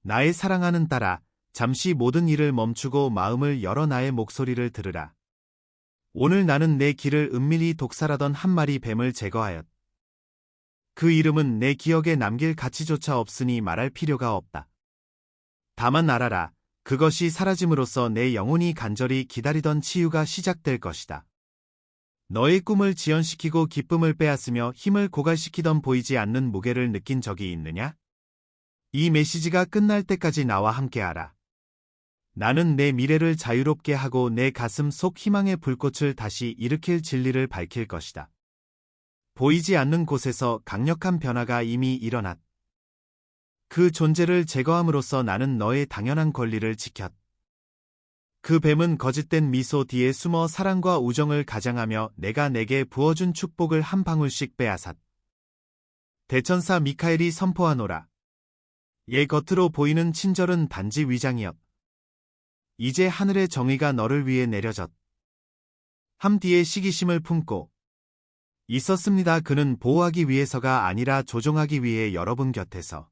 나의 사랑하는 딸아, 잠시 모든 일을 멈추고 마음을 열어 나의 목소리를 들으라. 오늘 나는 내 길을 은밀히 독살하던 한 마리 뱀을 제거하였. 그 이름은 내 기억에 남길 가치조차 없으니 말할 필요가 없다. 다만 알아라. 그것이 사라짐으로써 내 영혼이 간절히 기다리던 치유가 시작될 것이다. 너의 꿈을 지연시키고 기쁨을 빼앗으며 힘을 고갈시키던 보이지 않는 무게를 느낀 적이 있느냐? 이 메시지가 끝날 때까지 나와 함께하라. 나는 내 미래를 자유롭게 하고 내 가슴 속 희망의 불꽃을 다시 일으킬 진리를 밝힐 것이다. 보이지 않는 곳에서 강력한 변화가 이미 일어났. 그 존재를 제거함으로써 나는 너의 당연한 권리를 지켰. 그 뱀은 거짓된 미소 뒤에 숨어 사랑과 우정을 가장하며 내가 내게 부어준 축복을 한 방울씩 빼앗았. 대천사 미카엘이 선포하노라. 얘 겉으로 보이는 친절은 단지 위장이었. 이제 하늘의 정의가 너를 위해 내려졌. 함뒤에 시기심을 품고 있었습니다. 그는 보호하기 위해서가 아니라 조종하기 위해 여러분 곁에서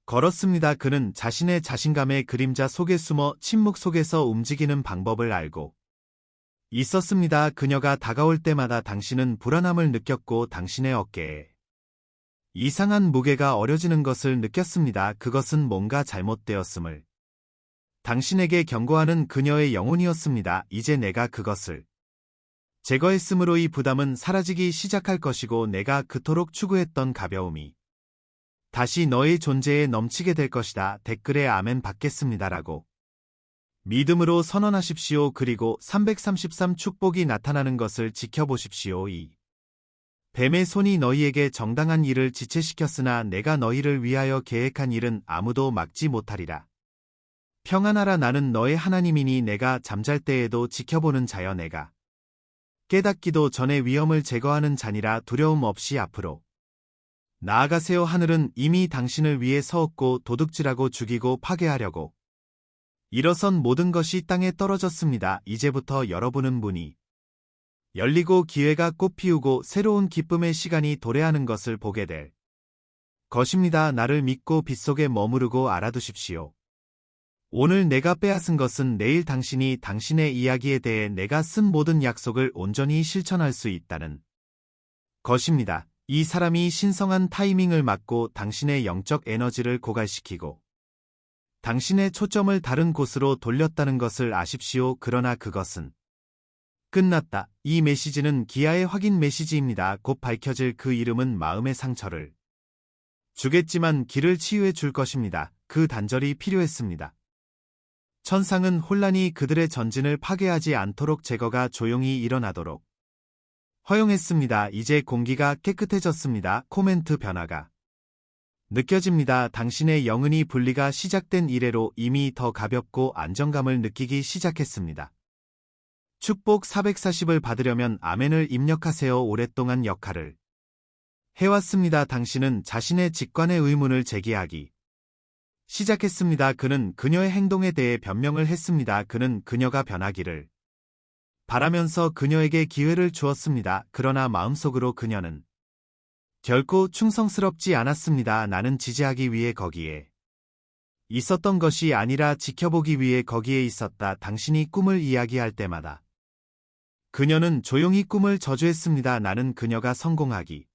걸었습니다. 그는 자신의 자신감의 그림자 속에 숨어 침묵 속에서 움직이는 방법을 알고 있었습니다. 그녀가 다가올 때마다 당신은 불안함을 느꼈고 당신의 어깨에 이상한 무게가 어려지는 것을 느꼈습니다. 그것은 뭔가 잘못되었음을 당신에게 경고하는 그녀의 영혼이었습니다. 이제 내가 그것을 제거했으므로 이 부담은 사라지기 시작할 것이고 내가 그토록 추구했던 가벼움이 다시 너의 존재에 넘치게 될 것이다. 댓글에 아멘 받겠습니다라고 믿음으로 선언하십시오. 그리고 333 축복이 나타나는 것을 지켜보십시오. 이 뱀의 손이 너희에게 정당한 일을 지체시켰으나 내가 너희를 위하여 계획한 일은 아무도 막지 못하리라. 평안하라. 나는 너의 하나님이니 내가 잠잘 때에도 지켜보는 자여. 내가 깨닫기도 전에 위험을 제거하는 자니라. 두려움 없이 앞으로 나아가세요. 하늘은 이미 당신을 위해 서었고 도둑질하고 죽이고 파괴하려고 일어선 모든 것이 땅에 떨어졌습니다. 이제부터 여러분은 문이 열리고 기회가 꽃피우고 새로운 기쁨의 시간이 도래하는 것을 보게 될 것입니다. 나를 믿고 빗속에 머무르고 알아두십시오. 오늘 내가 빼앗은 것은 내일 당신이 당신의 이야기에 대해 내가 쓴 모든 약속을 온전히 실천할 수 있다는 것입니다. 이 사람이 신성한 타이밍을 맞고 당신의 영적 에너지를 고갈시키고 당신의 초점을 다른 곳으로 돌렸다는 것을 아십시오. 그러나 그것은 끝났다. 이 메시지는 기아의 확인 메시지입니다. 곧 밝혀질 그 이름은 마음의 상처를 주겠지만 길을 치유해 줄 것입니다. 그 단절이 필요했습니다. 천상은 혼란이 그들의 전진을 파괴하지 않도록 제거가 조용히 일어나도록 허용했습니다. 이제 공기가 깨끗해졌습니다. 코멘트 변화가 느껴집니다. 당신의 영혼이 분리가 시작된 이래로 이미 더 가볍고 안정감을 느끼기 시작했습니다. 축복 440을 받으려면 아멘을 입력하세요. 오랫동안 역할을 해왔습니다. 당신은 자신의 직관의 의문을 제기하기 시작했습니다. 그는 그녀의 행동에 대해 변명을 했습니다. 그는 그녀가 변하기를 바라면서 그녀에게 기회를 주었습니다. 그러나 마음속으로 그녀는 결코 충성스럽지 않았습니다. 나는 지지하기 위해 거기에 있었던 것이 아니라 지켜보기 위해 거기에 있었다. 당신이 꿈을 이야기할 때마다 그녀는 조용히 꿈을 저주했습니다. 나는 그녀가 성공하기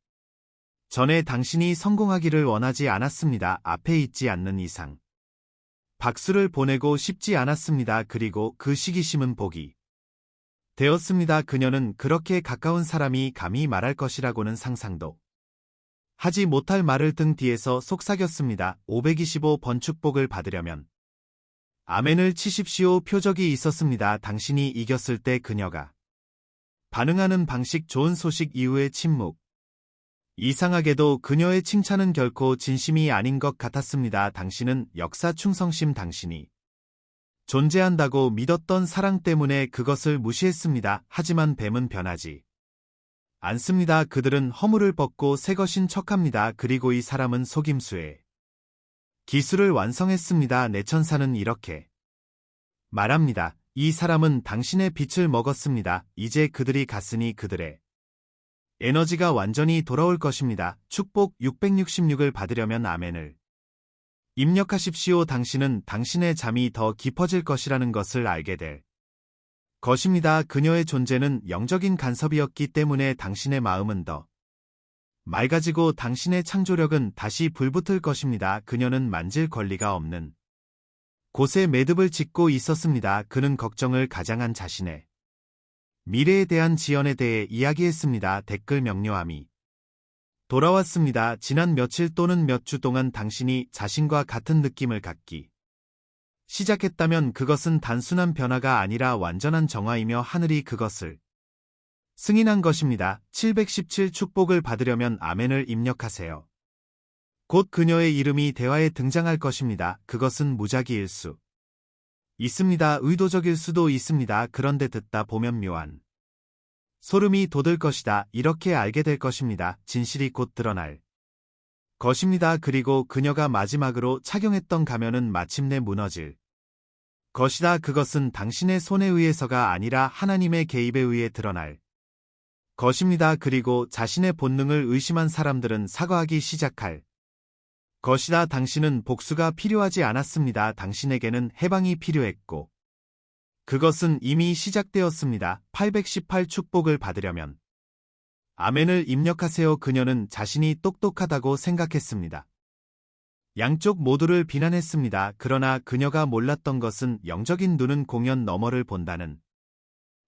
전에 당신이 성공하기를 원하지 않았습니다. 앞에 있지 않는 이상 박수를 보내고 싶지 않았습니다. 그리고 그 시기심은 복이 되었습니다. 그녀는 그렇게 가까운 사람이 감히 말할 것이라고는 상상도 하지 못할 말을 등 뒤에서 속삭였습니다. 525번 축복을 받으려면 아멘을 치십시오. 표적이 있었습니다. 당신이 이겼을 때 그녀가 반응하는 방식. 좋은 소식 이후의 침묵. 이상하게도 그녀의 칭찬은 결코 진심이 아닌 것 같았습니다. 당신은 역사 충성심, 당신이 존재한다고 믿었던 사랑 때문에 그것을 무시했습니다. 하지만 뱀은 변하지 않습니다. 그들은 허물을 벗고 새것인 척합니다. 그리고 이 사람은 속임수에 기술을 완성했습니다. 내 천사는 이렇게 말합니다. 이 사람은 당신의 빛을 먹었습니다. 이제 그들이 갔으니 그들의 에너지가 완전히 돌아올 것입니다. 축복 666을 받으려면 아멘을 입력하십시오. 당신은 당신의 잠이 더 깊어질 것이라는 것을 알게 될 것입니다. 그녀의 존재는 영적인 간섭이었기 때문에 당신의 마음은 더 맑아지고 당신의 창조력은 다시 불붙을 것입니다. 그녀는 만질 권리가 없는 곳에 매듭을 짓고 있었습니다. 그는 걱정을 가장한 자신의 미래에 대한 지연에 대해 이야기했습니다. 댓글 명료함이 돌아왔습니다. 지난 며칠 또는 몇 주 동안 당신이 자신과 같은 느낌을 갖기 시작했다면 그것은 단순한 변화가 아니라 완전한 정화이며 하늘이 그것을 승인한 것입니다. 717 축복을 받으려면 아멘을 입력하세요. 곧 그녀의 이름이 대화에 등장할 것입니다. 그것은 무작위일 수 있습니다. 의도적일 수도 있습니다. 그런데 듣다 보면 묘한 소름이 돋을 것이다. 이렇게 알게 될 것입니다. 진실이 곧 드러날 것입니다. 그리고 그녀가 마지막으로 착용했던 가면은 마침내 무너질 것이다. 그것은 당신의 손에 의해서가 아니라 하나님의 개입에 의해 드러날 것입니다. 그리고 자신의 본능을 의심한 사람들은 사과하기 시작할 것이다. 당신은 복수가 필요하지 않았습니다. 당신에게는 해방이 필요했고 그것은 이미 시작되었습니다. 818 축복을 받으려면 아멘을 입력하세요. 그녀는 자신이 똑똑하다고 생각했습니다. 양쪽 모두를 비난했습니다. 그러나 그녀가 몰랐던 것은 영적인 눈은 공연 너머를 본다는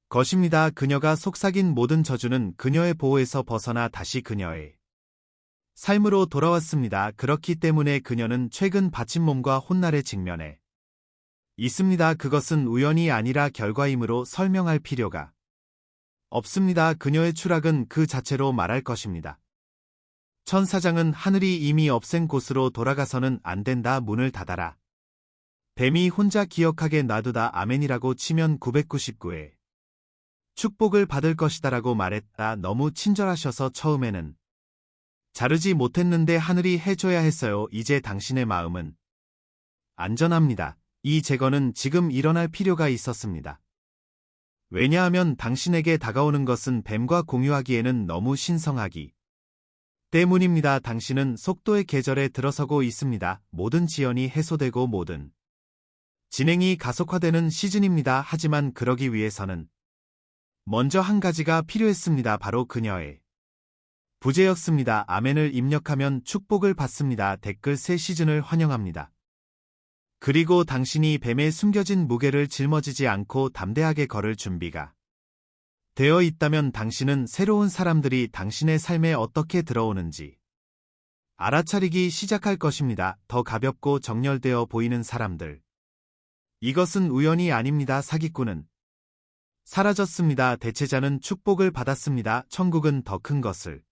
것입니다. 그녀가 속삭인 모든 저주는 그녀의 보호에서 벗어나 다시 그녀의 삶으로 돌아왔습니다. 그렇기 때문에 그녀는 최근 바친 몸과 혼날에 직면해 있습니다. 그것은 우연이 아니라 결과이므로 설명할 필요가 없습니다. 그녀의 추락은 그 자체로 말할 것입니다. 천사장은 하늘이 이미 없앤 곳으로 돌아가서는 안 된다. 문을 닫아라. 뱀이 혼자 기억하게 놔두다. 아멘이라고 치면 999회 축복을 받을 것이다라고 말했다. 너무 친절하셔서 처음에는 자르지 못했는데 하늘이 해줘야 했어요. 이제 당신의 마음은 안전합니다. 이 제거는 지금 일어날 필요가 있었습니다. 왜냐하면 당신에게 다가오는 것은 뱀과 공유하기에는 너무 신성하기 때문입니다. 당신은 속도의 계절에 들어서고 있습니다. 모든 지연이 해소되고 모든 진행이 가속화되는 시즌입니다. 하지만 그러기 위해서는 먼저 한 가지가 필요했습니다. 바로 그녀의 부재였습니다. 아멘을 입력하면 축복을 받습니다. 댓글 새 시즌을 환영합니다. 그리고 당신이 뱀의 숨겨진 무게를 짊어지지 않고 담대하게 걸을 준비가 되어 있다면 당신은 새로운 사람들이 당신의 삶에 어떻게 들어오는지 알아차리기 시작할 것입니다. 더 가볍고 정렬되어 보이는 사람들. 이것은 우연이 아닙니다. 사기꾼은 사라졌습니다. 대체자는 축복을 받았습니다. 천국은 더 큰 것을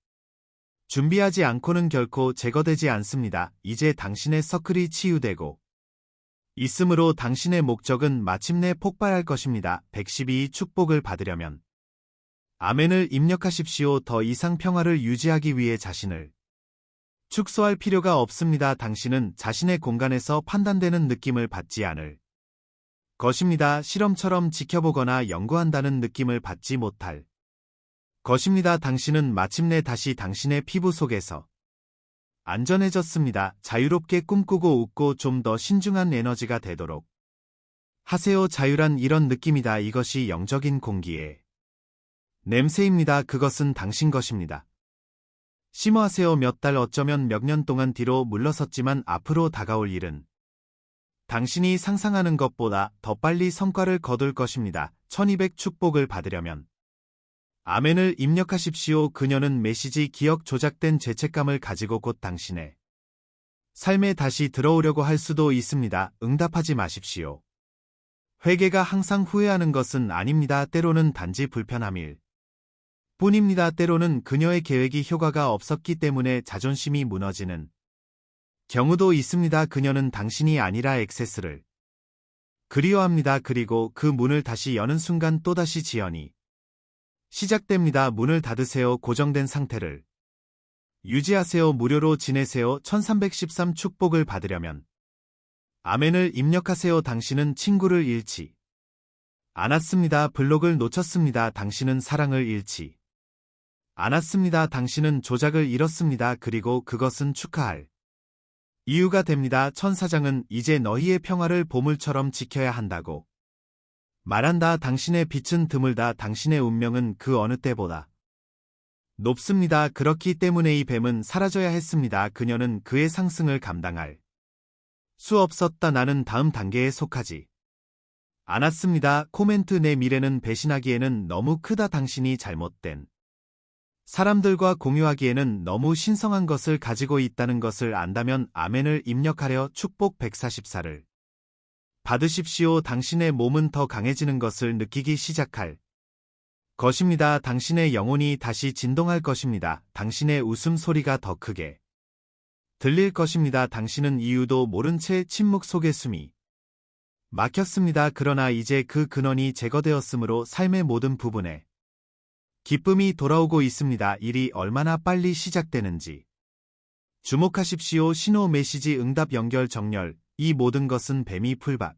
준비하지 않고는 결코 제거되지 않습니다. 이제 당신의 서클이 치유되고 있으므로 당신의 목적은 마침내 폭발할 것입니다. 112 축복을 받으려면 아멘을 입력하십시오. 더 이상 평화를 유지하기 위해 자신을 축소할 필요가 없습니다. 당신은 자신의 공간에서 판단되는 느낌을 받지 않을 것입니다. 실험처럼 지켜보거나 연구한다는 느낌을 받지 못할 것입니다. 당신은 마침내 다시 당신의 피부 속에서 안전해졌습니다. 자유롭게 꿈꾸고 웃고 좀 더 신중한 에너지가 되도록 하세요. 자유란 이런 느낌이다. 이것이 영적인 공기의 냄새입니다. 그것은 당신 것입니다. 심호하세요. 몇 달 어쩌면 몇 년 동안 뒤로 물러섰지만 앞으로 다가올 일은 당신이 상상하는 것보다 더 빨리 성과를 거둘 것입니다. 1200 축복을 받으려면 아멘을 입력하십시오. 그녀는 메시지 기억 조작된 죄책감을 가지고 곧 당신의 삶에 다시 들어오려고 할 수도 있습니다. 응답하지 마십시오. 회개가 항상 후회하는 것은 아닙니다. 때로는 단지 불편함일 뿐입니다. 때로는 그녀의 계획이 효과가 없었기 때문에 자존심이 무너지는 경우도 있습니다. 그녀는 당신이 아니라 액세스를 그리워합니다. 그리고 그 문을 다시 여는 순간 또다시 지연이 시작됩니다. 문을 닫으세요. 고정된 상태를 유지하세요. 무료로 지내세요. 1313 축복을 받으려면 아멘을 입력하세요. 당신은 친구를 잃지 않았습니다. 블록을 놓쳤습니다. 당신은 사랑을 잃지 않았습니다. 당신은 조작을 잃었습니다. 그리고 그것은 축하할 이유가 됩니다. 천사장은 이제 너희의 평화를 보물처럼 지켜야 한다고 말한다. 당신의 빛은 드물다. 당신의 운명은 그 어느 때보다 높습니다. 그렇기 때문에 이 뱀은 사라져야 했습니다. 그녀는 그의 상승을 감당할 수 없었다. 나는 다음 단계에 속하지 않았습니다. 코멘트 내 미래는 배신하기에는 너무 크다. 당신이 잘못된 사람들과 공유하기에는 너무 신성한 것을 가지고 있다는 것을 안다면 아멘을 입력하려 축복 144를 받으십시오. 당신의 몸은 더 강해지는 것을 느끼기 시작할 것입니다. 당신의 영혼이 다시 진동할 것입니다. 당신의 웃음소리가 더 크게 들릴 것입니다. 당신은 이유도 모른 채 침묵 속에 숨이 막혔습니다. 그러나 이제 그 근원이 제거되었으므로 삶의 모든 부분에 기쁨이 돌아오고 있습니다. 일이 얼마나 빨리 시작되는지 주목하십시오. 신호 메시지 응답 연결 정렬. 이 모든 것은 뱀이 풀밭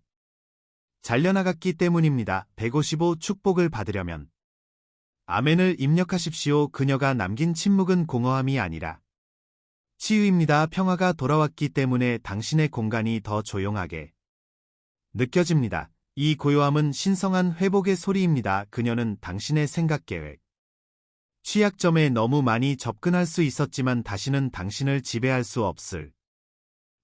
잘려나갔기 때문입니다. 155 축복을 받으려면 아멘을 입력하십시오. 그녀가 남긴 침묵은 공허함이 아니라 치유입니다. 평화가 돌아왔기 때문에 당신의 공간이 더 조용하게 느껴집니다. 이 고요함은 신성한 회복의 소리입니다. 그녀는 당신의 생각 계획 취약점에 너무 많이 접근할 수 있었지만 다시는 당신을 지배할 수 없을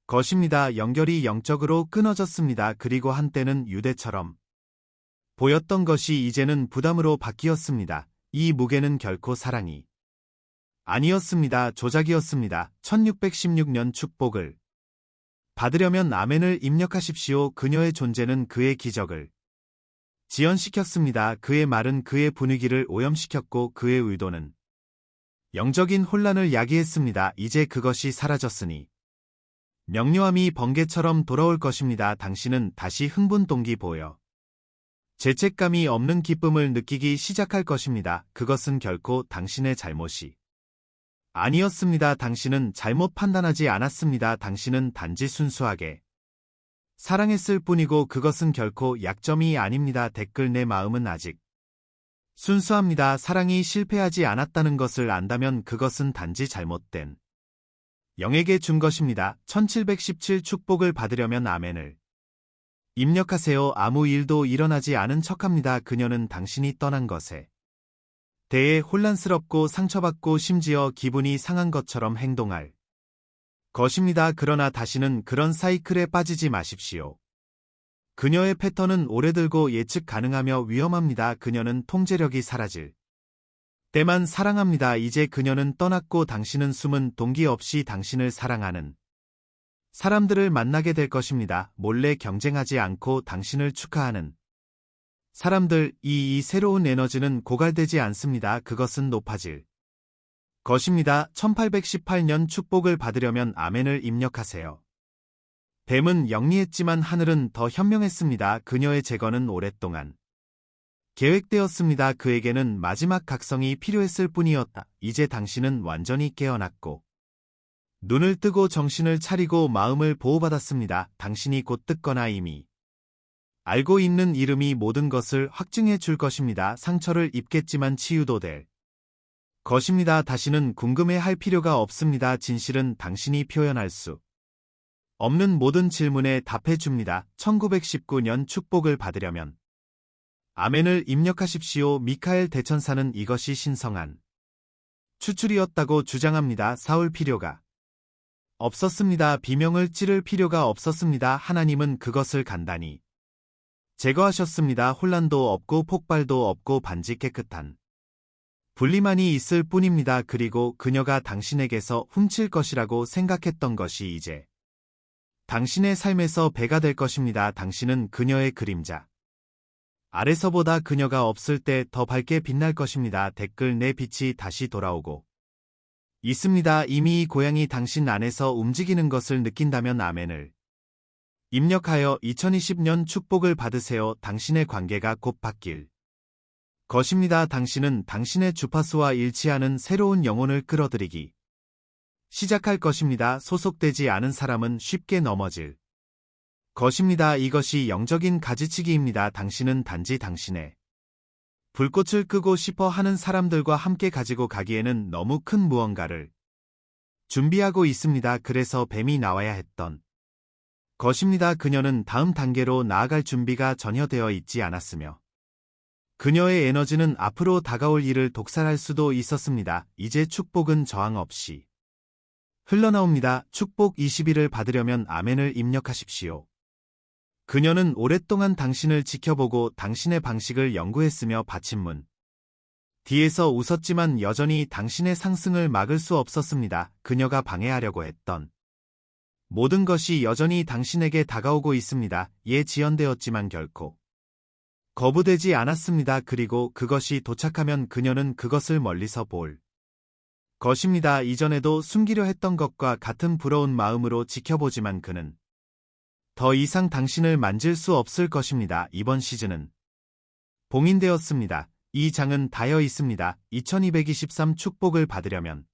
것입니다. 연결이 영적으로 끊어졌습니다. 그리고 한때는 유대처럼 보였던 것이 이제는 부담으로 바뀌었습니다. 이 무게는 결코 사랑이 아니었습니다. 조작이었습니다. 1616년 축복을 받으려면 아멘을 입력하십시오. 그녀의 존재는 그의 기적을 지연시켰습니다. 그의 말은 그의 분위기를 오염시켰고 그의 의도는 영적인 혼란을 야기했습니다. 이제 그것이 사라졌으니 명료함이 번개처럼 돌아올 것입니다. 당신은 다시 흥분 동기보여 죄책감이 없는 기쁨을 느끼기 시작할 것입니다. 그것은 결코 당신의 잘못이 아니었습니다. 당신은 잘못 판단하지 않았습니다. 당신은 단지 순수하게 사랑했을 뿐이고 그것은 결코 약점이 아닙니다. 댓글 내 마음은 아직 순수합니다. 사랑이 실패하지 않았다는 것을 안다면 그것은 단지 잘못된 영에게 준 것입니다. 1717 축복을 받으려면 아멘을 입력하세요. 아무 일도 일어나지 않은 척합니다. 그녀는 당신이 떠난 것에 대해 혼란스럽고 상처받고 심지어 기분이 상한 것처럼 행동할 것입니다. 그러나 다시는 그런 사이클에 빠지지 마십시오. 그녀의 패턴은 오래들고 예측 가능하며 위험합니다. 그녀는 통제력이 사라질 때만 사랑합니다. 이제 그녀는 떠났고 당신은 숨은 동기 없이 당신을 사랑하는 사람들을 만나게 될 것입니다. 몰래 경쟁하지 않고 당신을 축하하는 사람들. 이 새로운 에너지는 고갈되지 않습니다. 그것은 높아질 것입니다. 1818년 축복을 받으려면 아멘을 입력하세요. 뱀은 영리했지만 하늘은 더 현명했습니다. 그녀의 제거는 오랫동안 계획되었습니다. 그에게는 마지막 각성이 필요했을 뿐이었다. 이제 당신은 완전히 깨어났고 눈을 뜨고 정신을 차리고 마음을 보호받았습니다. 당신이 곧 듣거나 이미 알고 있는 이름이 모든 것을 확증해 줄 것입니다. 상처를 입겠지만 치유도 될 것입니다. 다시는 궁금해할 필요가 없습니다. 진실은 당신이 표현할 수 없는 모든 질문에 답해 줍니다. 1919년 축복을 받으려면 아멘을 입력하십시오. 미카엘 대천사는 이것이 신성한 추출이었다고 주장합니다. 싸울 필요가 없었습니다. 비명을 찌를 필요가 없었습니다. 하나님은 그것을 간단히 제거하셨습니다. 혼란도 없고 폭발도 없고 반지 깨끗한 분리만이 있을 뿐입니다. 그리고 그녀가 당신에게서 훔칠 것이라고 생각했던 것이 이제 당신의 삶에서 배가 될 것입니다. 당신은 그녀의 그림자 아래서보다 그녀가 없을 때 더 밝게 빛날 것입니다. 댓글 내 빛이 다시 돌아오고 있습니다. 이미 이 고향이 당신 안에서 움직이는 것을 느낀다면 아멘을 입력하여 2020년 축복을 받으세요. 당신의 관계가 곧 바뀔 것입니다. 당신은 당신의 주파수와 일치하는 새로운 영혼을 끌어들이기 시작할 것입니다. 소속되지 않은 사람은 쉽게 넘어질 것입니다. 이것이 영적인 가지치기입니다. 당신은 단지 당신의 불꽃을 끄고 싶어 하는 사람들과 함께 가지고 가기에는 너무 큰 무언가를 준비하고 있습니다. 그래서 뱀이 나와야 했던 것입니다. 그녀는 다음 단계로 나아갈 준비가 전혀 되어 있지 않았으며 그녀의 에너지는 앞으로 다가올 일을 독살할 수도 있었습니다. 이제 축복은 저항 없이 흘러나옵니다. 축복 20일을 받으려면 아멘을 입력하십시오. 그녀는 오랫동안 당신을 지켜보고 당신의 방식을 연구했으며 받침문 뒤에서 웃었지만 여전히 당신의 상승을 막을 수 없었습니다. 그녀가 방해하려고 했던 모든 것이 여전히 당신에게 다가오고 있습니다. 지연되었지만 결코 거부되지 않았습니다. 그리고 그것이 도착하면 그녀는 그것을 멀리서 볼 것입니다. 이전에도 숨기려 했던 것과 같은 부러운 마음으로 지켜보지만 그는 더 이상 당신을 만질 수 없을 것입니다. 이번 시즌은 봉인되었습니다. 이 장은 닿여 있습니다. 2223 축복을 받으려면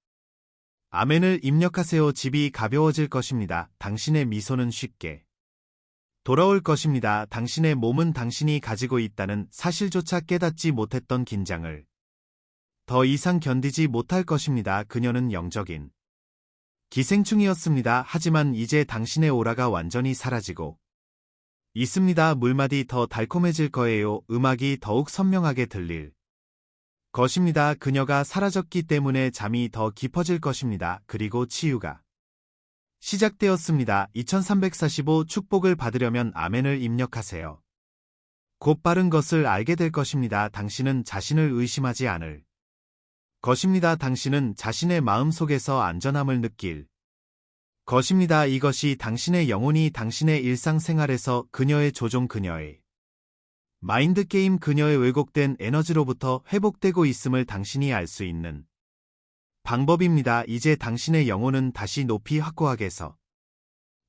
아멘을 입력하세요. 집이 가벼워질 것입니다. 당신의 미소는 쉽게 돌아올 것입니다. 당신의 몸은 당신이 가지고 있다는 사실조차 깨닫지 못했던 긴장을 더 이상 견디지 못할 것입니다. 그녀는 영적인 기생충이었습니다. 하지만 이제 당신의 오라가 완전히 사라지고 있습니다. 물맛이 더 달콤해질 거예요. 음악이 더욱 선명하게 들릴 것입니다. 그녀가 사라졌기 때문에 잠이 더 깊어질 것입니다. 그리고 치유가 시작되었습니다. 2345 축복을 받으려면 아멘을 입력하세요. 곧 바른 것을 알게 될 것입니다. 당신은 자신을 의심하지 않을 것입니다. 당신은 자신의 마음 속에서 안전함을 느낄 것입니다. 이것이 당신의 영혼이 당신의 일상생활에서 그녀의 조종, 그녀의 마인드게임, 그녀의 왜곡된 에너지로부터 회복되고 있음을 당신이 알 수 있는 방법입니다. 이제 당신의 영혼은 다시 높이 확고하게 서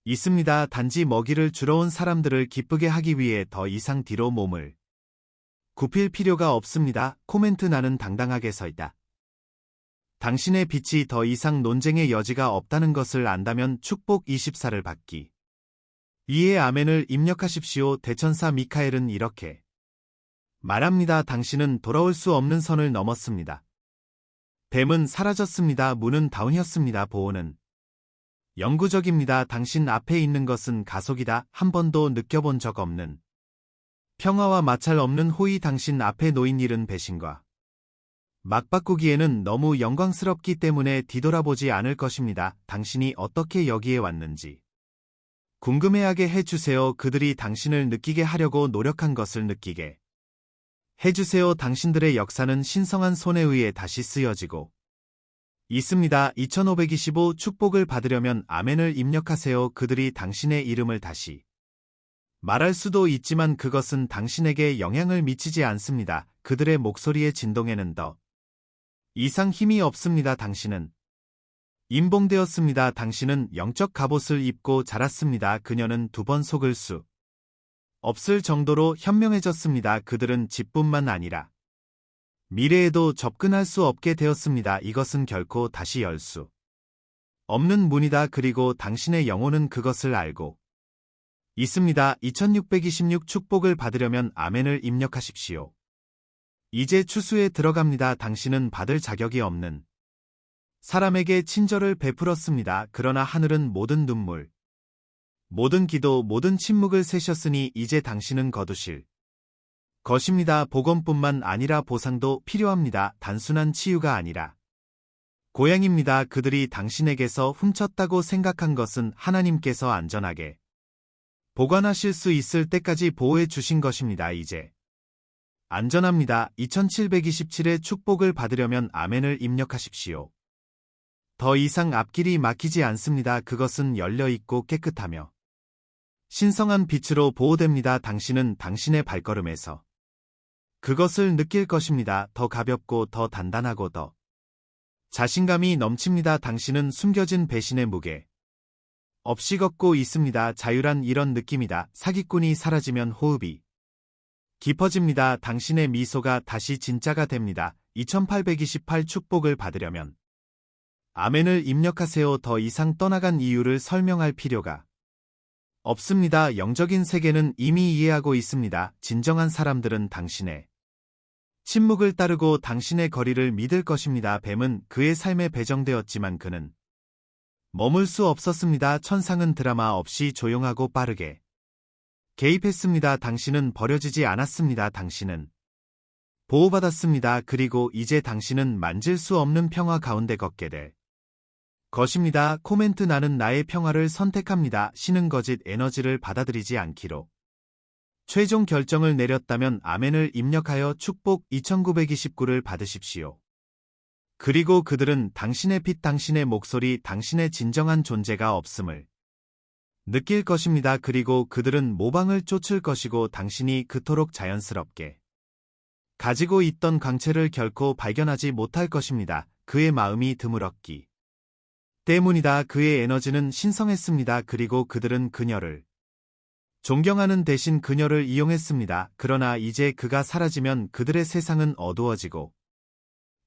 있습니다. 단지 먹이를 주러 온 사람들을 기쁘게 하기 위해 더 이상 뒤로 몸을 굽힐 필요가 없습니다. 코멘트: 나는 당당하게 서 있다. 당신의 빛이 더 이상 논쟁의 여지가 없다는 것을 안다면 축복 24를 받기 위해 아멘을 입력하십시오. 대천사 미카엘은 이렇게 말합니다. 당신은 돌아올 수 없는 선을 넘었습니다. 뱀은 사라졌습니다. 문은 닫혔습니다. 보호는 영구적입니다. 당신 앞에 있는 것은 가속이다. 한 번도 느껴본 적 없는 평화와 마찰 없는 호의. 당신 앞에 놓인 일은 배신과 막바꾸기에는 너무 영광스럽기 때문에 뒤돌아보지 않을 것입니다. 당신이 어떻게 여기에 왔는지 궁금해하게 해주세요. 그들이 당신을 느끼게 하려고 노력한 것을 느끼게 해주세요. 당신들의 역사는 신성한 손에 의해 다시 쓰여지고 있습니다. 2525 축복을 받으려면 아멘을 입력하세요. 그들이 당신의 이름을 다시 말할 수도 있지만 그것은 당신에게 영향을 미치지 않습니다. 그들의 목소리의 진동에는 더 이상 힘이 없습니다. 당신은 임봉되었습니다. 당신은 영적 갑옷을 입고 자랐습니다. 그녀는 두 번 속을 수 없을 정도로 현명해졌습니다. 그들은 집뿐만 아니라 미래에도 접근할 수 없게 되었습니다. 이것은 결코 다시 열 수 없는 문이다. 그리고 당신의 영혼은 그것을 알고 있습니다. 2626 축복을 받으려면 아멘을 입력하십시오. 이제 추수에 들어갑니다. 당신은 받을 자격이 없는 사람에게 친절을 베풀었습니다. 그러나 하늘은 모든 눈물, 모든 기도, 모든 침묵을 세셨으니 이제 당신은 거두실 것입니다. 복원뿐만 아니라 보상도 필요합니다. 단순한 치유가 아니라 고향입니다. 그들이 당신에게서 훔쳤다고 생각한 것은 하나님께서 안전하게 보관하실 수 있을 때까지 보호해 주신 것입니다. 이제 안전합니다. 2727의 축복을 받으려면 아멘을 입력하십시오. 더 이상 앞길이 막히지 않습니다. 그것은 열려있고 깨끗하며 신성한 빛으로 보호됩니다. 당신은 당신의 발걸음에서 그것을 느낄 것입니다. 더 가볍고 더 단단하고 더 자신감이 넘칩니다. 당신은 숨겨진 배신의 무게 없이 걷고 있습니다. 자유란 이런 느낌이다. 사기꾼이 사라지면 호흡이 깊어집니다. 당신의 미소가 다시 진짜가 됩니다. 2828 축복을 받으려면 아멘을 입력하세요. 더 이상 떠나간 이유를 설명할 필요가 없습니다. 영적인 세계는 이미 이해하고 있습니다. 진정한 사람들은 당신의 침묵을 따르고 당신의 거리를 믿을 것입니다. 뱀은 그의 삶에 배정되었지만 그는 머물 수 없었습니다. 천상은 드라마 없이 조용하고 빠르게 개입했습니다. 당신은 버려지지 않았습니다. 당신은 보호받았습니다. 그리고 이제 당신은 만질 수 없는 평화 가운데 걷게 될 것입니다. 코멘트 나는 나의 평화를 선택합니다. 신은 거짓 에너지를 받아들이지 않기로 최종 결정을 내렸다면 아멘을 입력하여 축복 2929를 받으십시오. 그리고 그들은 당신의 빛, 당신의 목소리, 당신의 진정한 존재가 없음을 느낄 것입니다. 그리고 그들은 모방을 쫓을 것이고 당신이 그토록 자연스럽게 가지고 있던 광채를 결코 발견하지 못할 것입니다. 그의 마음이 드물었기 때문이다. 그의 에너지는 신성했습니다. 그리고 그들은 그녀를 존경하는 대신 그녀를 이용했습니다. 그러나 이제 그가 사라지면 그들의 세상은 어두워지고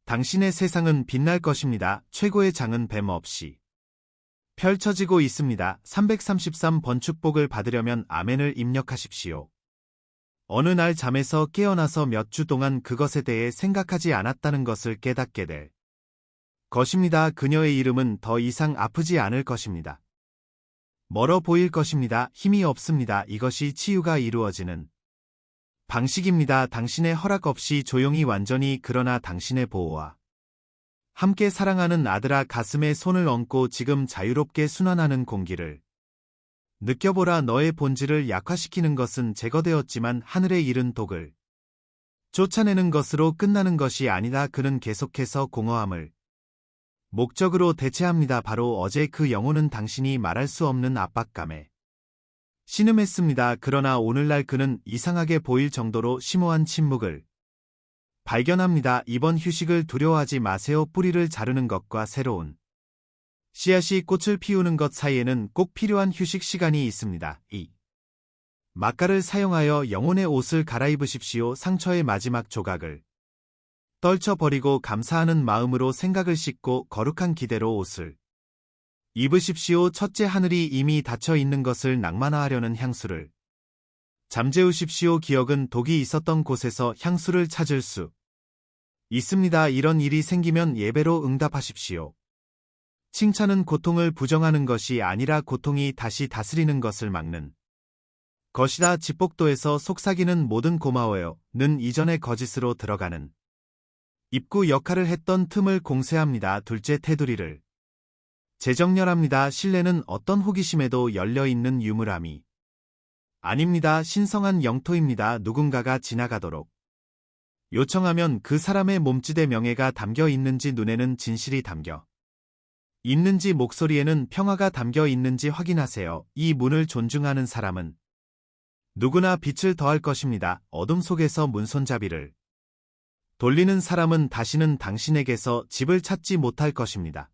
당신의 세상은 빛날 것입니다. 최고의 장은 뱀 없이 펼쳐지고 있습니다. 333번 축복을 받으려면 아멘을 입력하십시오. 어느 날 잠에서 깨어나서 몇 주 동안 그것에 대해 생각하지 않았다는 것을 깨닫게 될 것입니다. 그녀의 이름은 더 이상 아프지 않을 것입니다. 멀어 보일 것입니다. 힘이 없습니다. 이것이 치유가 이루어지는 방식입니다. 당신의 허락 없이 조용히 완전히 그러나 당신의 보호와 함께 사랑하는 아들아 가슴에 손을 얹고 지금 자유롭게 순환하는 공기를 느껴보라. 너의 본질을 약화시키는 것은 제거되었지만 하늘에 이른 독을 쫓아내는 것으로 끝나는 것이 아니다. 그는 계속해서 공허함을 목적으로 대체합니다. 바로 어제 그 영혼은 당신이 말할 수 없는 압박감에 신음했습니다. 그러나 오늘날 그는 이상하게 보일 정도로 심오한 침묵을 발견합니다. 이번 휴식을 두려워하지 마세요. 뿌리를 자르는 것과 새로운 씨앗이 꽃을 피우는 것 사이에는 꼭 필요한 휴식 시간이 있습니다. 막가를 사용하여 영혼의 옷을 갈아입으십시오. 상처의 마지막 조각을 떨쳐버리고 감사하는 마음으로 생각을 씻고 거룩한 기대로 옷을 입으십시오. 첫째, 하늘이 이미 닫혀 있는 것을 낭만화하려는 향수를 잠재우십시오. 기억은 독이 있었던 곳에서 향수를 찾을 수 있습니다. 이런 일이 생기면 예배로 응답하십시오. 칭찬은 고통을 부정하는 것이 아니라 고통이 다시 다스리는 것을 막는 것이다. 집복도에서 속삭이는 모든 고마워요. 는 이전의 거짓으로 들어가는 입구 역할을 했던 틈을 공세합니다. 둘째, 테두리를 재정렬합니다. 신뢰는 어떤 호기심에도 열려있는 유물함이 아닙니다. 신성한 영토입니다. 누군가가 지나가도록 요청하면 그 사람의 몸짓에 명예가 담겨 있는지, 눈에는 진실이 담겨 있는지, 목소리에는 평화가 담겨 있는지 확인하세요. 이 문을 존중하는 사람은 누구나 빛을 더할 것입니다. 어둠 속에서 문손잡이를 돌리는 사람은 다시는 당신에게서 집을 찾지 못할 것입니다.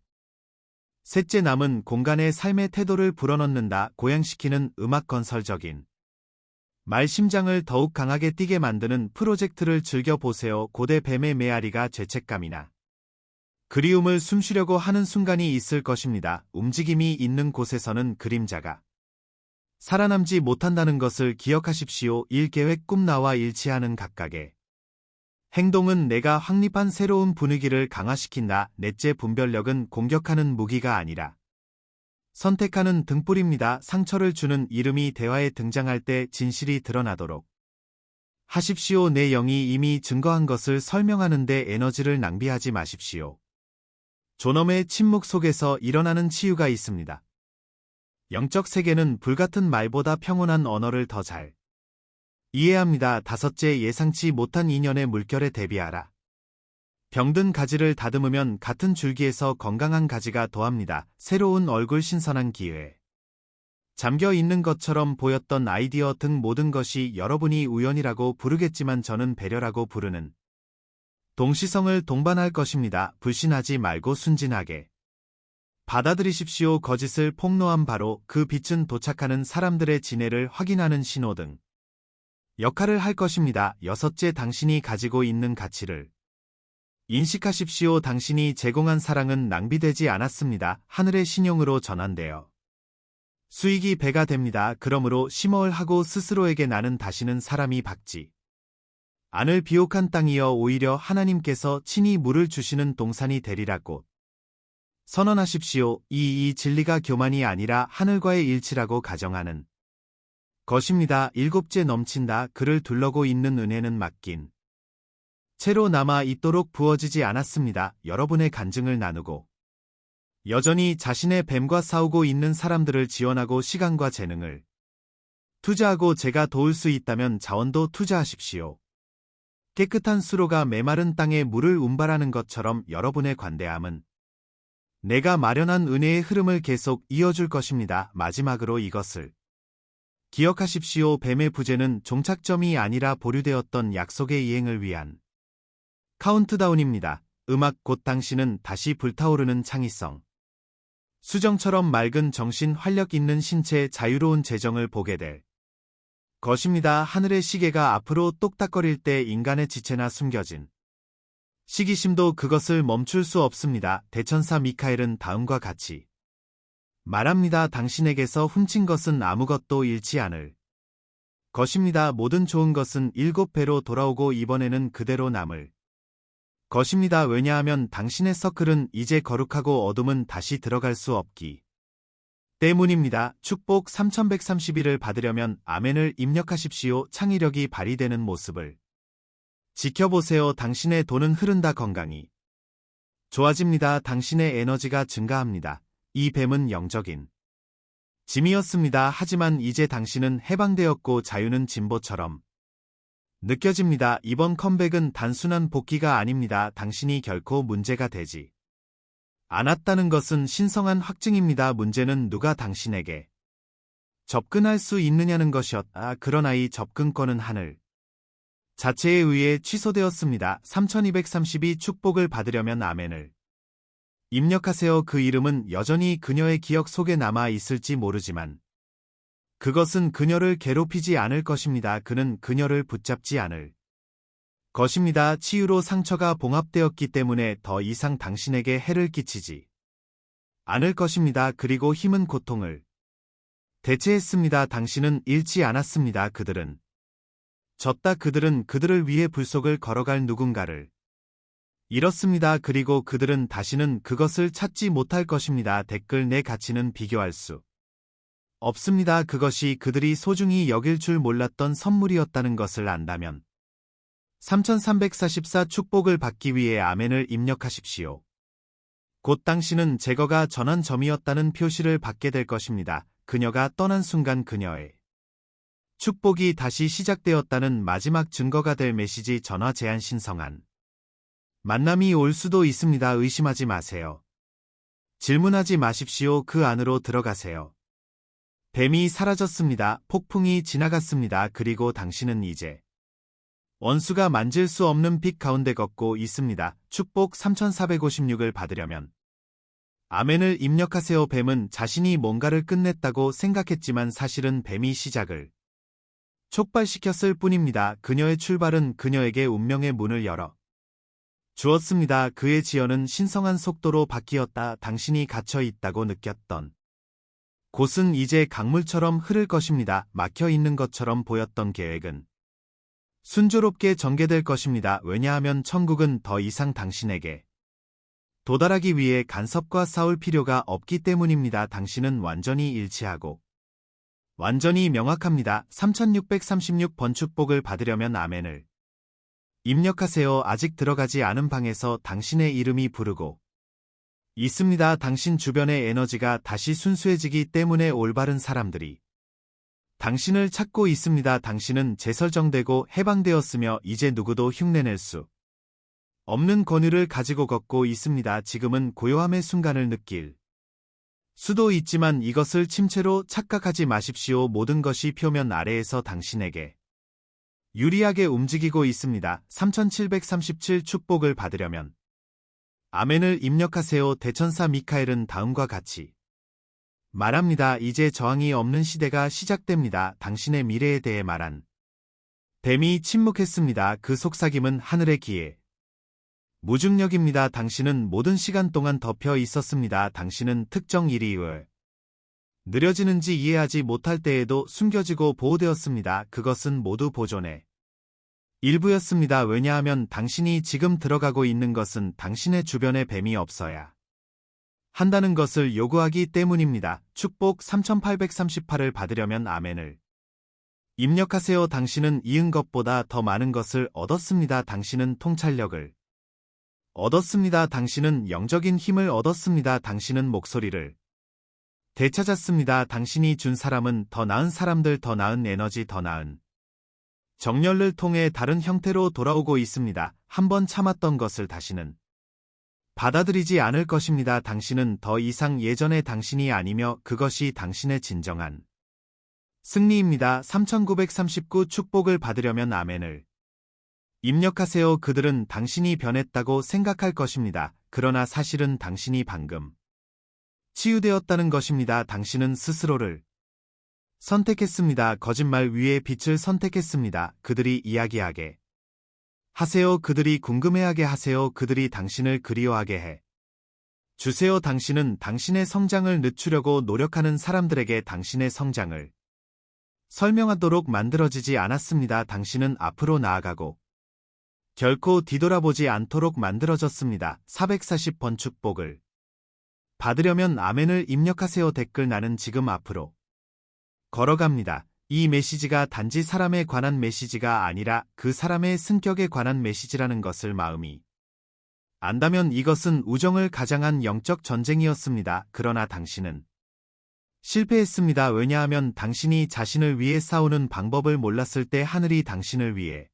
셋째, 남은 공간에 삶의 태도를 불어넣는다. 고양시키는 음악, 건설적인 말, 심장을 더욱 강하게 뛰게 만드는 프로젝트를 즐겨보세요. 고대 뱀의 메아리가 죄책감이나 그리움을 숨쉬려고 하는 순간이 있을 것입니다. 움직임이 있는 곳에서는 그림자가 살아남지 못한다는 것을 기억하십시오. 일계획, 꿈, 나와 일치하는 각각의 행동은 내가 확립한 새로운 분위기를 강화시킨다. 넷째, 분별력은 공격하는 무기가 아니라 선택하는 등불입니다. 상처를 주는 이름이 대화에 등장할 때 진실이 드러나도록 하십시오. 내 영이 이미 증거한 것을 설명하는데 에너지를 낭비하지 마십시오. 존엄의 침묵 속에서 일어나는 치유가 있습니다. 영적 세계는 불같은 말보다 평온한 언어를 더 잘 이해합니다. 다섯째, 예상치 못한 인연의 물결에 대비하라. 병든 가지를 다듬으면 같은 줄기에서 건강한 가지가 더합니다. 새로운 얼굴, 신선한 기회. 잠겨 있는 것처럼 보였던 아이디어 등 모든 것이 여러분이 우연이라고 부르겠지만 저는 배려라고 부르는 동시성을 동반할 것입니다. 불신하지 말고 순진하게 받아들이십시오. 거짓을 폭로한 바로 그 빛은 도착하는 사람들의 진해를 확인하는 신호등 역할을 할 것입니다. 여섯째, 당신이 가지고 있는 가치를 인식하십시오. 당신이 제공한 사랑은 낭비되지 않았습니다. 하늘의 신용으로 전환되어 수익이 배가 됩니다. 그러므로 심어을 하고 스스로에게 나는 다시는 사람이 박지 않을 비옥한 땅이여 오히려 하나님께서 친히 물을 주시는 동산이 되리라. 꽃 선언하십시오. 이 진리가 교만이 아니라 하늘과의 일치라고 가정하는 것입니다. 일곱째 넘친다. 그를 둘러고 있는 은혜는 맡긴 채로 남아 있도록 부어지지 않았습니다. 여러분의 간증을 나누고 여전히 자신의 뱀과 싸우고 있는 사람들을 지원하고 시간과 재능을 투자하고 제가 도울 수 있다면 자원도 투자하십시오. 깨끗한 수로가 메마른 땅에 물을 운반하는 것처럼 여러분의 관대함은 내가 마련한 은혜의 흐름을 계속 이어줄 것입니다. 마지막으로 이것을 기억하십시오. 뱀의 부재는 종착점이 아니라 보류되었던 약속의 이행을 위한 카운트다운입니다. 음악 곧 당신은 다시 불타오르는 창의성. 수정처럼 맑은 정신, 활력 있는 신체, 자유로운 재정을 보게 될 것입니다. 하늘의 시계가 앞으로 똑딱거릴 때 인간의 지체나 숨겨진 시기심도 그것을 멈출 수 없습니다. 대천사 미카엘은 다음과 같이 말합니다. 당신에게서 훔친 것은 아무것도 잃지 않을 것입니다. 모든 좋은 것은 7배로 돌아오고 이번에는 그대로 남을 것입니다. 왜냐하면 당신의 서클은 이제 거룩하고 어둠은 다시 들어갈 수 없기 때문입니다. 축복 3131을 받으려면 아멘을 입력하십시오. 창의력이 발휘되는 모습을 지켜보세요. 당신의 돈은 흐른다. 건강이 좋아집니다. 당신의 에너지가 증가합니다. 이 뱀은 영적인 짐이었습니다. 하지만 이제 당신은 해방되었고 자유는 진보처럼 느껴집니다. 이번 컴백은 단순한 복귀가 아닙니다. 당신이 결코 문제가 되지 않았다는 것은 신성한 확증입니다. 문제는 누가 당신에게 접근할 수 있느냐는 것이었다. 그러나 이 접근권은 하늘 자체에 의해 취소되었습니다. 3232 축복을 받으려면 아멘을 입력하세요. 그 이름은 여전히 그녀의 기억 속에 남아 있을지 모르지만 그것은 그녀를 괴롭히지 않을 것입니다. 그는 그녀를 붙잡지 않을 것입니다. 치유로 상처가 봉합되었기 때문에 더 이상 당신에게 해를 끼치지 않을 것입니다. 그리고 힘은 고통을 대체했습니다. 당신은 잃지 않았습니다. 그들은 졌다. 그들은 그들을 위해 불속을 걸어갈 누군가를 잃었습니다. 그리고 그들은 다시는 그것을 찾지 못할 것입니다. 댓글 내 가치는 비교할 수 없습니다. 그것이 그들이 소중히 여길 줄 몰랐던 선물이었다는 것을 안다면 3344 축복을 받기 위해 아멘을 입력하십시오. 곧 당신은 제거가 전한 점이었다는 표시를 받게 될 것입니다. 그녀가 떠난 순간 그녀의 축복이 다시 시작되었다는 마지막 증거가 될 메시지 전화 제한 신성한 만남이 올 수도 있습니다. 의심하지 마세요. 질문하지 마십시오. 그 안으로 들어가세요. 뱀이 사라졌습니다. 폭풍이 지나갔습니다. 그리고 당신은 이제 원수가 만질 수 없는 빛 가운데 걷고 있습니다. 축복 3456을 받으려면 아멘을 입력하세요. 뱀은 자신이 뭔가를 끝냈다고 생각했지만 사실은 뱀이 시작을 촉발시켰을 뿐입니다. 그녀의 출발은 그녀에게 운명의 문을 열어 주었습니다. 그의 지연은 신성한 속도로 바뀌었다. 당신이 갇혀 있다고 느꼈던 곳은 이제 강물처럼 흐를 것입니다. 막혀 있는 것처럼 보였던 계획은 순조롭게 전개될 것입니다. 왜냐하면 천국은 더 이상 당신에게 도달하기 위해 간섭과 싸울 필요가 없기 때문입니다. 당신은 완전히 일치하고 완전히 명확합니다. 3636번 축복을 받으려면 아멘을 입력하세요. 아직 들어가지 않은 방에서 당신의 이름이 부르고 있습니다. 당신 주변의 에너지가 다시 순수해지기 때문에 올바른 사람들이 당신을 찾고 있습니다. 당신은 재설정되고 해방되었으며 이제 누구도 흉내낼 수 없는 권위를 가지고 걷고 있습니다. 지금은 고요함의 순간을 느낄 수도 있지만 이것을 침체로 착각하지 마십시오. 모든 것이 표면 아래에서 당신에게 유리하게 움직이고 있습니다. 3737 축복을 받으려면 아멘을 입력하세요. 대천사 미카엘은 다음과 같이 말합니다. 이제 저항이 없는 시대가 시작됩니다. 당신의 미래에 대해 말한 뱀이 침묵했습니다. 그 속삭임은 하늘의 기회 무중력입니다. 당신은 모든 시간 동안 덮여 있었습니다. 당신은 특정 일이 왜 느려지는지 이해하지 못할 때에도 숨겨지고 보호되었습니다. 그것은 모두 보존의 일부였습니다. 왜냐하면 당신이 지금 들어가고 있는 것은 당신의 주변에 뱀이 없어야 한다는 것을 요구하기 때문입니다. 축복 3838을 받으려면 아멘을 입력하세요. 당신은 이은 것보다 더 많은 것을 얻었습니다. 당신은 통찰력을 얻었습니다. 당신은 영적인 힘을 얻었습니다. 당신은 목소리를 되찾았습니다. 당신이 준 사람은 더 나은 사람들, 더 나은 에너지, 더 나은 정렬을 통해 다른 형태로 돌아오고 있습니다. 한번 참았던 것을 다시는 받아들이지 않을 것입니다. 당신은 더 이상 예전의 당신이 아니며 그것이 당신의 진정한 승리입니다. 3939 축복을 받으려면 아멘을 입력하세요. 그들은 당신이 변했다고 생각할 것입니다. 그러나 사실은 당신이 방금 치유되었다는 것입니다. 당신은 스스로를 선택했습니다. 거짓말 위에 빛을 선택했습니다. 그들이 이야기하게 하세요. 그들이 궁금해하게 하세요. 그들이 당신을 그리워하게 해 주세요. 당신은 당신의 성장을 늦추려고 노력하는 사람들에게 당신의 성장을 설명하도록 만들어지지 않았습니다. 당신은 앞으로 나아가고 결코 뒤돌아보지 않도록 만들어졌습니다. 440번 축복을 받으려면 아멘을 입력하세요. 댓글 나는 지금 앞으로 걸어갑니다. 이 메시지가 단지 사람에 관한 메시지가 아니라 그 사람의 승격에 관한 메시지라는 것을 마음이 안다면 이것은 우정을 가장한 영적 전쟁이었습니다. 그러나 당신은 실패했습니다. 왜냐하면 당신이 자신을 위해 싸우는 방법을 몰랐을 때 하늘이 당신을 위해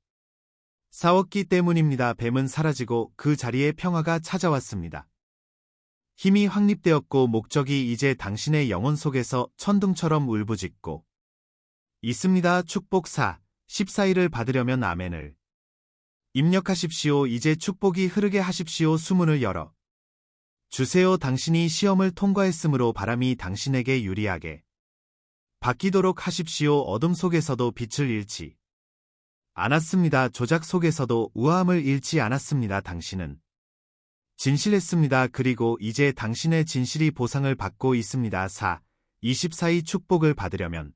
싸웠기 때문입니다. 뱀은 사라지고 그 자리에 평화가 찾아왔습니다. 힘이 확립되었고 목적이 이제 당신의 영혼 속에서 천둥처럼 울부짖고 있습니다. 축복 4, 14일을 받으려면 아멘을 입력하십시오. 이제 축복이 흐르게 하십시오. 수문을 열어 주세요. 당신이 시험을 통과했으므로 바람이 당신에게 유리하게 바뀌도록 하십시오. 어둠 속에서도 빛을 잃지 않았습니다. 조작 속에서도 우아함을 잃지 않았습니다. 당신은 진실했습니다. 그리고 이제 당신의 진실이 보상을 받고 있습니다. 4, 24일 축복을 받으려면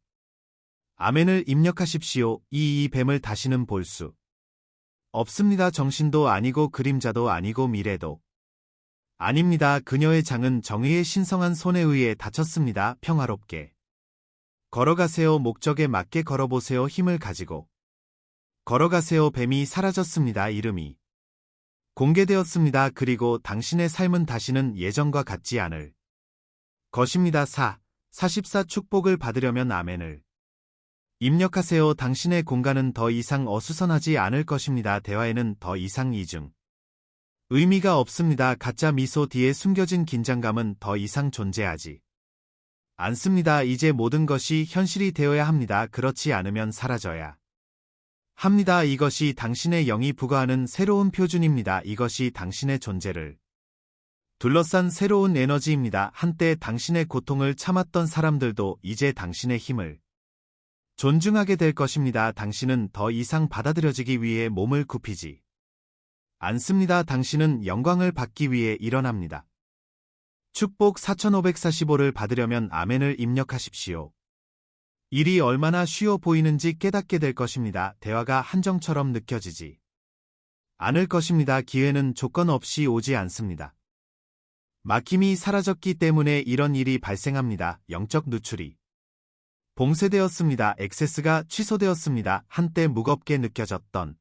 아멘을 입력하십시오. 이 뱀을 다시는 볼 수 없습니다. 정신도 아니고 그림자도 아니고 미래도 아닙니다. 그녀의 장은 정의의 신성한 손에 의해 닫혔습니다. 평화롭게 걸어가세요. 목적에 맞게 걸어보세요. 힘을 가지고 걸어가세요. 뱀이 사라졌습니다. 이름이 공개되었습니다. 그리고 당신의 삶은 다시는 예전과 같지 않을 것입니다. 4, 44 축복을 받으려면 아멘을 입력하세요. 당신의 공간은 더 이상 어수선하지 않을 것입니다. 대화에는 더 이상 이중 의미가 없습니다. 가짜 미소 뒤에 숨겨진 긴장감은 더 이상 존재하지 않습니다. 이제 모든 것이 현실이 되어야 합니다. 그렇지 않으면 사라져야 합니다. 이것이 당신의 영이 부과하는 새로운 표준입니다. 이것이 당신의 존재를 둘러싼 새로운 에너지입니다. 한때 당신의 고통을 참았던 사람들도 이제 당신의 힘을 존중하게 될 것입니다. 당신은 더 이상 받아들여지기 위해 몸을 굽히지 않습니다. 당신은 영광을 받기 위해 일어납니다. 축복 4545를 받으려면 아멘을 입력하십시오. 일이 얼마나 쉬워 보이는지 깨닫게 될 것입니다. 대화가 한정처럼 느껴지지 않을 것입니다. 기회는 조건 없이 오지 않습니다. 막힘이 사라졌기 때문에 이런 일이 발생합니다. 영적 누출이 봉쇄되었습니다. 액세스가 취소되었습니다. 한때 무겁게 느껴졌던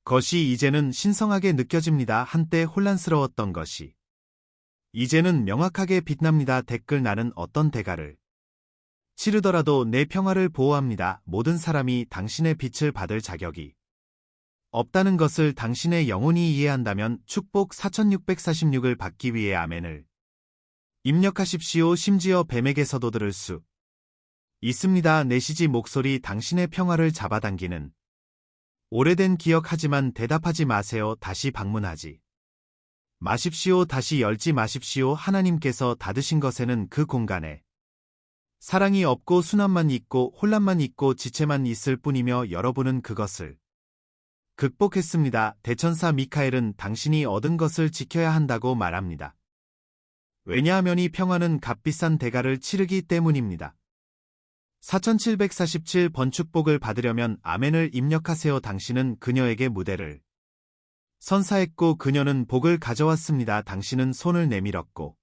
것이 이제는 신성하게 느껴집니다. 한때 혼란스러웠던 것이 이제는 명확하게 빛납니다. 댓글 나는 어떤 대가를 치르더라도 내 평화를 보호합니다. 모든 사람이 당신의 빛을 받을 자격이 없다는 것을 당신의 영혼이 이해한다면 축복 4646을 받기 위해 아멘을 입력하십시오. 심지어 뱀에게서도 들을 수 있습니다. 내시지 목소리 당신의 평화를 잡아당기는 오래된 기억하지만 대답하지 마세요. 다시 방문하지 마십시오. 다시 열지 마십시오. 하나님께서 닫으신 것에는 그 공간에 사랑이 없고 순환만 있고 혼란만 있고 지체만 있을 뿐이며 여러분은 그것을 극복했습니다. 대천사 미카엘은 당신이 얻은 것을 지켜야 한다고 말합니다. 왜냐하면 이 평화는 값비싼 대가를 치르기 때문입니다. 4747번 축복을 받으려면 아멘을 입력하세요. 당신은 그녀에게 무대를 선사했고 그녀는 복을 가져왔습니다. 당신은 손을 내밀었고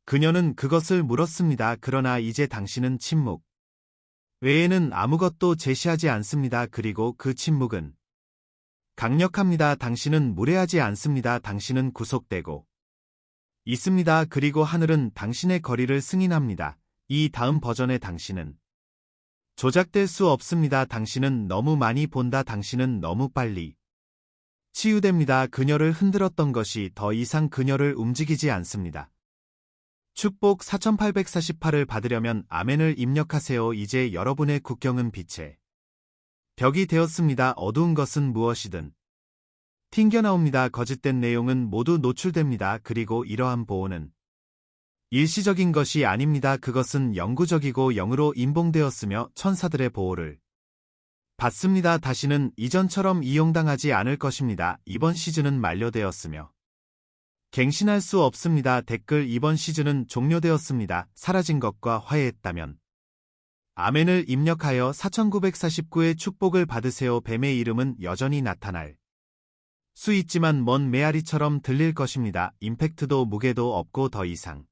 그녀는 그것을 물었습니다. 그러나 이제 당신은 침묵 외에는 아무것도 제시하지 않습니다. 그리고 그 침묵은 강력합니다. 당신은 무례하지 않습니다. 당신은 구속되고 있습니다. 그리고 하늘은 당신의 거리를 승인합니다. 이 다음 버전의 당신은 조작될 수 없습니다. 당신은 너무 많이 본다. 당신은 너무 빨리 치유됩니다. 그녀를 흔들었던 것이 더 이상 그녀를 움직이지 않습니다. 축복 4848을 받으려면 아멘을 입력하세요. 이제 여러분의 국경은 빛의 벽이 되었습니다. 어두운 것은 무엇이든 튕겨나옵니다. 거짓된 내용은 모두 노출됩니다. 그리고 이러한 보호는 일시적인 것이 아닙니다. 그것은 영구적이고 영으로 인봉되었으며 천사들의 보호를 받습니다. 다시는 이전처럼 이용당하지 않을 것입니다. 이번 시즌은 만료되었으며 갱신할 수 없습니다. 댓글 이번 시즌은 종료되었습니다. 사라진 것과 화해했다면 아멘을 입력하여 4949의 축복을 받으세요. 뱀의 이름은 여전히 나타날 수 있지만 먼 메아리처럼 들릴 것입니다. 임팩트도 무게도 없고 더 이상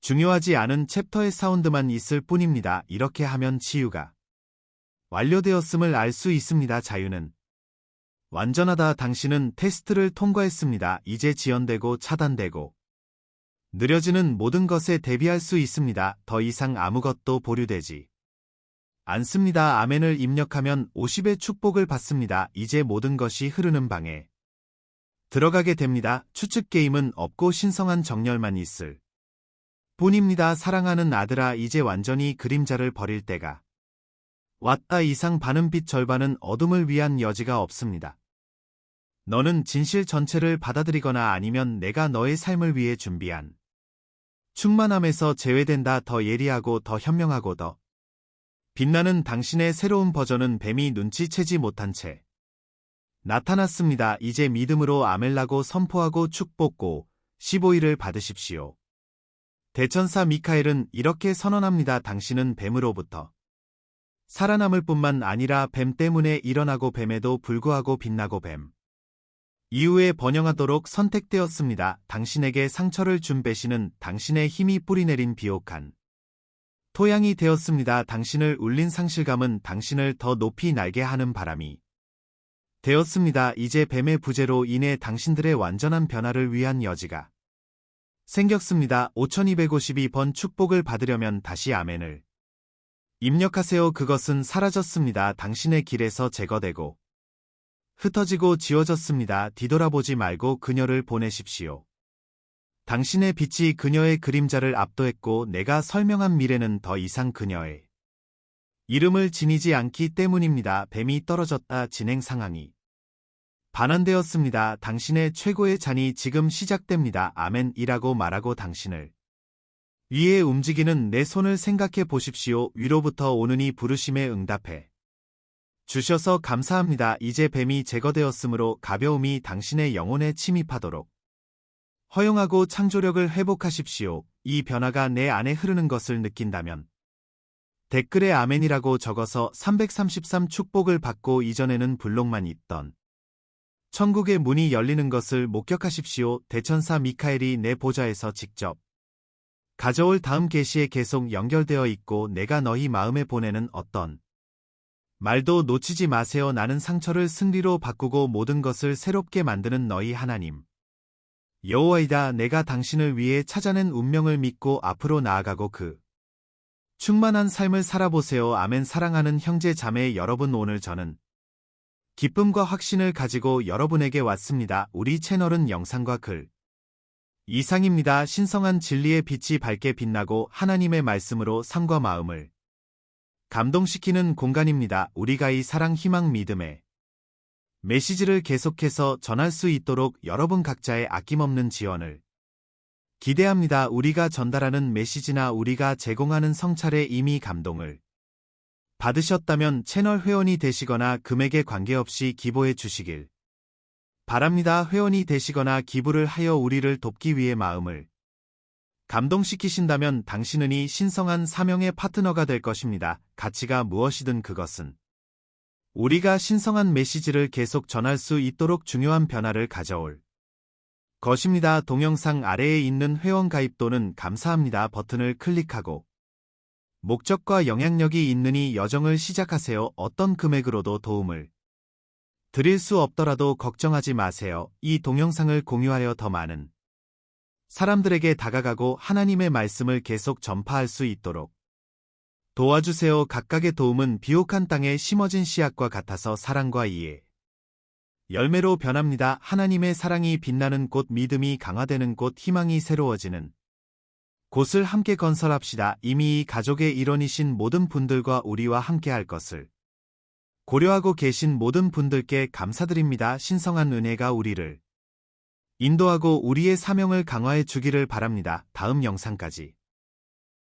중요하지 않은 챕터의 사운드만 있을 뿐입니다. 이렇게 하면 치유가 완료되었음을 알 수 있습니다. 자유는 완전하다. 당신은 테스트를 통과했습니다. 이제 지연되고 차단되고 느려지는 모든 것에 대비할 수 있습니다. 더 이상 아무것도 보류되지 않습니다. 아멘을 입력하면 50의 축복을 받습니다. 이제 모든 것이 흐르는 방에 들어가게 됩니다. 추측 게임은 없고 신성한 정열만 있을 뿐입니다. 사랑하는 아들아, 이제 완전히 그림자를 버릴 때가 왔다. 이상 반은 빛 절반은 어둠을 위한 여지가 없습니다. 너는 진실 전체를 받아들이거나 아니면 내가 너의 삶을 위해 준비한 충만함에서 제외된다. 더 예리하고 더 현명하고 더 빛나는 당신의 새로운 버전은 뱀이 눈치채지 못한 채 나타났습니다. 이제 믿음으로 아멜라고 선포하고 축복고 15일을 받으십시오. 대천사 미카엘은 이렇게 선언합니다. 당신은 뱀으로부터 살아남을 뿐만 아니라 뱀 때문에 일어나고 뱀에도 불구하고 빛나고 뱀 이후에 번영하도록 선택되었습니다. 당신에게 상처를 준 배신은 당신의 힘이 뿌리내린 비옥한 토양이 되었습니다. 당신을 울린 상실감은 당신을 더 높이 날게 하는 바람이 되었습니다. 이제 뱀의 부재로 인해 당신들의 완전한 변화를 위한 여지가 생겼습니다. 5252번 축복을 받으려면 다시 아멘을 입력하세요. 그것은 사라졌습니다. 당신의 길에서 제거되고 흩어지고 지워졌습니다. 뒤돌아보지 말고 그녀를 보내십시오. 당신의 빛이 그녀의 그림자를 압도했고 내가 설명한 미래는 더 이상 그녀의 이름을 지니지 않기 때문입니다. 뱀이 떨어졌다. 진행 상황이 반환되었습니다. 당신의 최고의 잔이 지금 시작됩니다. 아멘이라고 말하고 당신을 위에 움직이는 내 손을 생각해 보십시오. 위로부터 오는 이 부르심에 응답해 주셔서 감사합니다. 이제 뱀이 제거되었으므로 가벼움이 당신의 영혼에 침입하도록 허용하고 창조력을 회복하십시오. 이 변화가 내 안에 흐르는 것을 느낀다면 댓글에 아멘이라고 적어서 333 축복을 받고 이전에는 블록만 있던 천국의 문이 열리는 것을 목격하십시오. 대천사 미카엘이 내 보좌에서 직접 가져올 다음 계시에 계속 연결되어 있고 내가 너희 마음에 보내는 어떤 말도 놓치지 마세요. 나는 상처를 승리로 바꾸고 모든 것을 새롭게 만드는 너희 하나님 여호와이다. 내가 당신을 위해 찾아낸 운명을 믿고 앞으로 나아가고 그 충만한 삶을 살아보세요. 아멘. 사랑하는 형제 자매 여러분, 오늘 저는 기쁨과 확신을 가지고 여러분에게 왔습니다. 우리 채널은 영상과 글 이상입니다. 신성한 진리의 빛이 밝게 빛나고 하나님의 말씀으로 삶과 마음을 감동시키는 공간입니다. 우리가 이 사랑, 희망, 믿음의 메시지를 계속해서 전할 수 있도록 여러분 각자의 아낌없는 지원을 기대합니다. 우리가 전달하는 메시지나 우리가 제공하는 성찰에 이미 감동을 받으셨다면 채널 회원이 되시거나 금액에 관계없이 기부해 주시길 바랍니다. 회원이 되시거나 기부를 하여 우리를 돕기 위해 마음을 감동시키신다면 당신은 이 신성한 사명의 파트너가 될 것입니다. 가치가 무엇이든 그것은 우리가 신성한 메시지를 계속 전할 수 있도록 중요한 변화를 가져올 것입니다. 동영상 아래에 있는 회원 가입 또는 감사합니다 버튼을 클릭하고 목적과 영향력이 있느니 여정을 시작하세요. 어떤 금액으로도 도움을 드릴 수 없더라도 걱정하지 마세요. 이 동영상을 공유하여 더 많은 사람들에게 다가가고 하나님의 말씀을 계속 전파할 수 있도록 도와주세요. 각각의 도움은 비옥한 땅에 심어진 씨앗과 같아서 사랑과 이해, 열매로 변합니다. 하나님의 사랑이 빛나는 곳, 믿음이 강화되는 곳, 희망이 새로워지는 곳을 함께 건설합시다. 이미 이 가족의 일원이신 모든 분들과 우리와 함께 할 것을 고려하고 계신 모든 분들께 감사드립니다. 신성한 은혜가 우리를 인도하고 우리의 사명을 강화해 주기를 바랍니다. 다음 영상까지